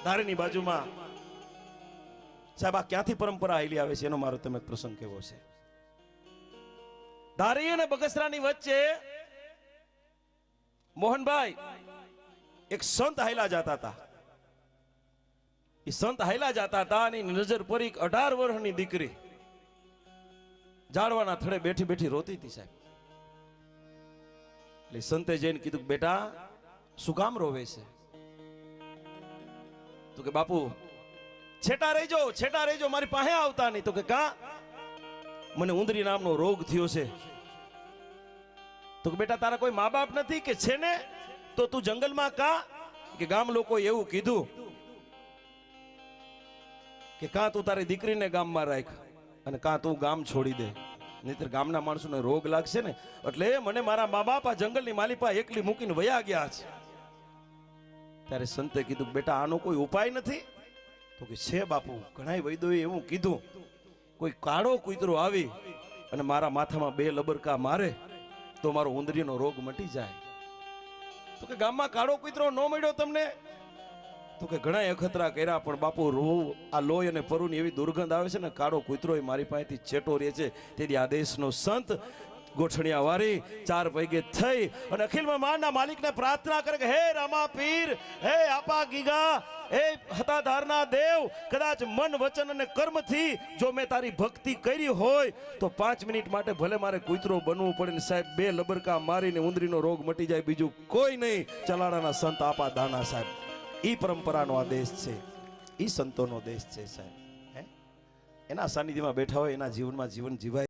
ધારીની બાજુમાં સાહેબ આ ક્યાંથી પરંપરા આવેલી આવે છે એનો મારો તમે પ્રસંગ કેવો છે। ધારી અને બગસરાની વચ્ચે મોહનભાઈ એક સંત હાયલા જતા હતા। એ સંત હાયલા જતા હતા અને નજર પર એક 18 વર્ષની દીકરી ઝાડવાના થડે બેઠી બેઠી રોતી હતી સાહેબ। એટલે સંતે જઈને કીધું બેટા શું કામ રોવે છે? તો કે બાપુ છેટા રહેજો મારી પાસે આવતા નહીં। તો કે કા? મને ઉંદરી નામનો રોગ થયો છે। તો કે બેટા તારા કોઈ મા બાપ નથી કે છે ને? તો તું જંગલમાં કા? કે ગામ લોકો એવું કીધું કે કા તું તારી દીકરીને ગામમાં રાખ અને કા તું ગામ છોડી દે, નહીતર ગામના માણસોને રોગ લાગશે ને। એટલે મને મારા મા બાપ આ જંગલની માલિપા એકલી મૂકીને વયા ગયા છે। ત્યારે સંતે કીધું બેટા આનો કોઈ ઉપાય નથી? તો કે છે બાપુ, ઘણા વૈદ્યોએ એવું કીધું, કોઈ કાળો કૂતરો આવી અને મારા માથામાં 2 લબરકા મારે તો મારો ઉંદરીનો રોગ મટી જાય। તો કે ગામમાં કાળો કૂતરો ન મળ્યો તમને? તો કે ઘણા અખતરા કર્યા પણ બાપુ આ લોહી અને પરુની એવી દુર્ગંધ આવે છે ને, કાળો કૂતરો મારી પાસેથી છેટો રહે છે। તેથી આ દેશનો સંત ગોઠણિયા વારી 4 પૈગે થઈ અને અખિલમાં માના માલિકને પ્રાર્થના કરે કે હે રામા પીર, હે આપા ગીગા, હે હતાધારના દેવ, કદાચ મન વચન અને કર્મથી જો મેં તારી ભક્તિ કરી હોય તો 5 મિનિટ માટે ભલે મારે કૂતરો બનવું પડે ને સાહેબ 2 લબરકા મારીને ઉંદરીનો રોગ મટી જાય, બીજું કોઈ નહીં। ચલાડાના સંત આપા દાના સાહેબ, ઈ પરંપરાનો આ દેશ છે, ઈ સંતોનો દેશ છે સાહેબ। એના સાનિધ્યમાં બેઠા હોય એના જીવનમાં જીવન જીવાય।